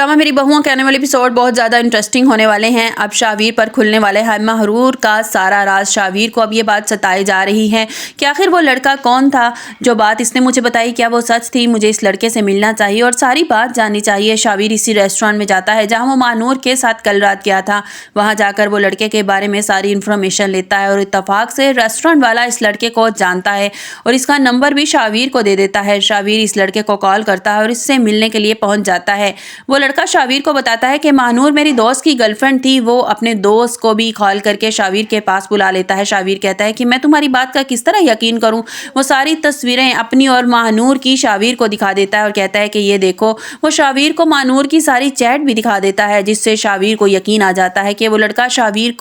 Drama मेरी बहुओं के आने वाले एपिसोड बहुत ज़्यादा इंटरेस्टिंग होने वाले हैं। अब शावीर पर खुलने वाले है महरूर का सारा राज। शावीर को अब ये बात सताई जा रही है कि आखिर वो लड़का कौन था, जो बात इसने मुझे बताई क्या वो सच थी। मुझे इस लड़के से मिलना चाहिए और सारी बात जाननी चाहिए। शावीर इसी रेस्टोरेंट में जाता है जहाँ वो महानूर के साथ कल रात गया था। वहाँ जाकर वो लड़के के बारे में सारी इन्फॉर्मेशन लेता है और इत्तेफाक से रेस्टोरेंट वाला इस लड़के को जानता है और इसका नंबर भी शावीर को दे देता है। शावीर इस लड़के को कॉल करता है और इससे मिलने के लिए पहुँच जाता है। वो लड़का शावीर को बताता है कि महानूर मेरी दोस्त की गर्लफ्रेंड थी। वो अपने दोस्त को भी कॉल करके शावीर के पास बुला लेता है। शावीर कहता है कि मैं तुम्हारी बात का किस तरह यकीन करूं। वो सारी तस्वीरें अपनी और महानूर की शावीर को दिखा देता है और कहता है कि ये देखो। वो शावीर को महानूर की सारी चैट भी दिखा देता है, जिससे शावीर को यकीन आ जाता है कि वो लड़का शावीर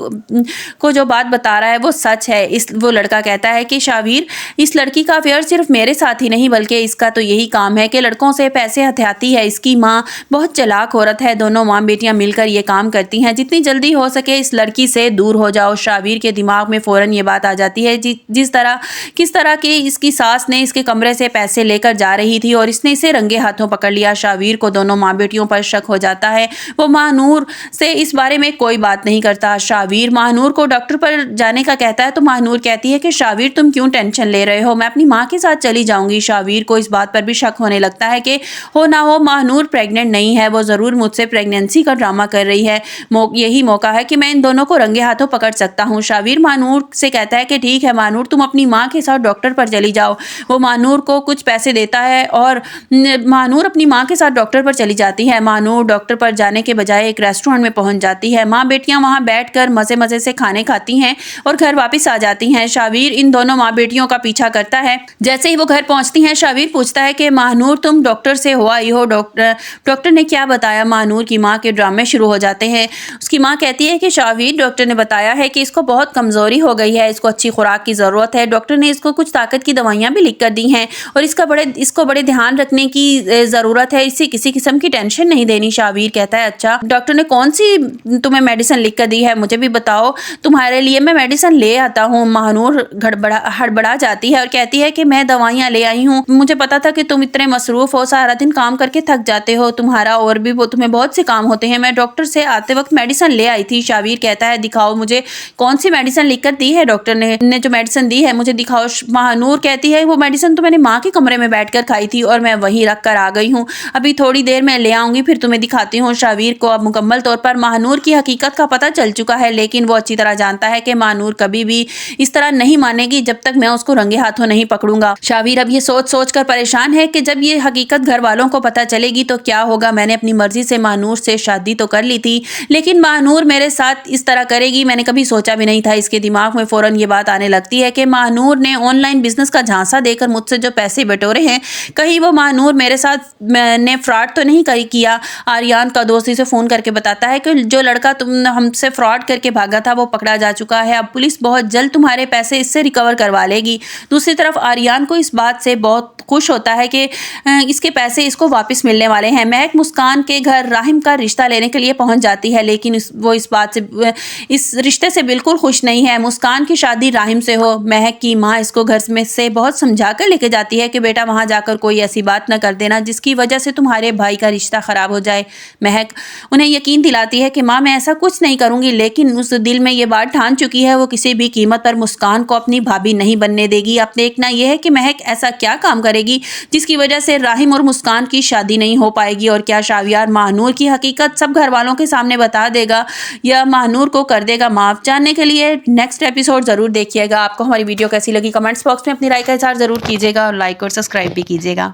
को जो बात बता रहा है वो सच है। वो लड़का कहता है कि शावीर, इस लड़की का अफेयर सिर्फ मेरे साथ ही नहीं बल्कि इसका तो यही काम है कि लड़कों से पैसे हथियाती है। इसकी माँ बहुत चालाक औरत है। दोनों माँ बेटियां मिलकर ये काम करती हैं। जितनी जल्दी हो सके इस लड़की से दूर हो जाओ। शावीर के दिमाग में फौरन ये बात आ जाती है किस तरह की इसकी सास ने इसके कमरे से पैसे लेकर जा रही थी और इसने इसे रंगे हाथों पकड़ लिया। शावीर को दोनों माँ बेटियों पर शक हो जाता है। वो महानूर से इस बारे में कोई बात नहीं करता। शावीर महानूर को डॉक्टर पर जाने का कहता है तो महानूर कहती है कि शावीर तुम क्यों टेंशन ले रहे हो, मैं अपनी माँ के साथ चली जाऊंगी। शावीर को इस बात पर भी शक होने लगता है कि हो ना हो महानूर प्रेग्नेंट नहीं है, वो जरूर मुझसे प्रेगनेंसी का ड्रामा कर रही है। यही मौका है कि मैं इन दोनों को रंगे हाथों पकड़ सकता हूँ। शावीर महानूर से कहता है कि ठीक है महानूर, तुम अपनी माँ के साथ डॉक्टर पर चली जाओ। वो महानूर को कुछ पैसे देता है और महानूर अपनी माँ के साथ डॉक्टर पर चली जाती है। महानूर डॉक्टर पर जाने के बजाय एक रेस्टोरेंट में पहुंच जाती है। माँ बेटियां वहां बैठकर मजे मजे से खाने खाती हैं और घर वापस आ जाती हैं। शावीर इन दोनों माँ बेटियों का पीछा करता है। जैसे ही वो घर पहुंचती हैं शावीर पूछता है कि महानूर तुम डॉक्टर से हो आई हो, डॉक्टर ने क्या बताया। महानूर की माँ के ड्रामे शुरू हो जाते हैं। उसकी माँ कहती है कि शावीर, डॉक्टर ने बताया है कि इसको बहुत कमजोरी हो गई है, इसको अच्छी खुराक की जरूरत है। डॉक्टर ने इसको कुछ ताकत की दवाइयाँ भी लिख कर दी हैं और इसको बड़े ध्यान रखने की जरूरत है। इसे किसी किस्म की टेंशन नहीं देनी। शावीर कहता है अच्छा, डॉक्टर ने कौन सी तुम्हें मेडिसिन लिख कर दी है, मुझे भी बताओ, तुम्हारे लिए मैं मेडिसिन ले आता हूँ। महानूर हड़बड़ा जाती है और कहती है कि मैं दवाइयाँ ले आई हूँ, मुझे पता था कि तुम इतने मसरूफ हो, सारा दिन काम करके थक जाते हो, तुम्हारा और भी तुम्हें बहुत से काम होते हैं, मैं डॉक्टर से आते वक्त मेडिसिन ले आई थी। शावीर कहता है दिखाओ मुझे कौन सी मेडिसिन लिख कर दी है डॉक्टर ने जो मेडिसिन दी है मुझे दिखाओ। महानूर कहती है वो मेडिसिन तो मैंने माँ के कमरे में बैठकर खाई थी और मैं वहीं रख कर आ गई हूँ, अभी थोड़ी देर में ले आऊंगी फिर तुम्हें दिखाती हूँ। शावीर को अब मुकम्मल तौर पर महानूर की हकीकत का पता चल चुका है, लेकिन वो अच्छी तरह जानता है कि महानूर कभी भी इस तरह नहीं मानेगी जब तक मैं उसको रंगे हाथों नहीं पकड़ूंगा। शावीर अब ये सोच कर परेशान है कि जब ये हकीकत घर वालों को पता चलेगी तो क्या होगा। मैंने अपनी मर्जी से महानूर से शादी तो कर ली थी, लेकिन महानूर मेरे साथ इस तरह करेगी मैंने कभी सोचा भी नहीं था। इसके दिमाग में फौरन ये बात आने लगती है कि महानूर ने ऑनलाइन बिजनेस का झांसा देकर मुझसे जो पैसे बटोरे हैं, कहीं वो महानूर मेरे साथ ने फ्रॉड तो नहीं किया। आर्यन का दोस्त इसे फोन करके बताता है कि जो लड़का तुम हमसे फ्रॉड करके भागा था वो पकड़ा जा चुका है, अब पुलिस बहुत जल्द तुम्हारे पैसे इससे रिकवर करवा लेगी। दूसरी तरफ आर्यन को इस बात से बहुत खुश होता है कि इसके पैसे इसको वापस मिलने वाले हैं। महक मुस्कान के घर राहिम का रिश्ता लेने के लिए पहुंच जाती है, लेकिन वो इस रिश्ते से बिल्कुल खुश नहीं है। मुस्कान की शादी राहिम से हो। महक की माँ इसको घर में से बहुत समझा कर लेके जाती है कि बेटा वहां जाकर कोई ऐसी बात न कर देना जिसकी वजह से तुम्हारे भाई का रिश्ता खराब हो जाए। महक उन्हें यकीन दिलाती है कि माँ मैं ऐसा कुछ नहीं करूंगी, लेकिन उस दिल में ये बात ठान चुकी है वो किसी भी कीमत पर मुस्कान को अपनी भाभी नहीं बनने देगी। अब देखना यह है कि महक ऐसा क्या काम करेगी जिसकी वजह से राहिम और मुस्कान की शादी नहीं हो पाएगी, और क्या शावियार महानूर की हकीकत सब घर वालों के सामने बता देगा या महानूर को कर देगा माफ। जानने के लिए नेक्स्ट एपिसोड जरूर देखिएगा। आपको हमारी वीडियो कैसी लगी कमेंट्स बॉक्स में अपनी राय का इज़हार जरूर कीजिएगा और लाइक और सब्सक्राइब भी कीजिएगा।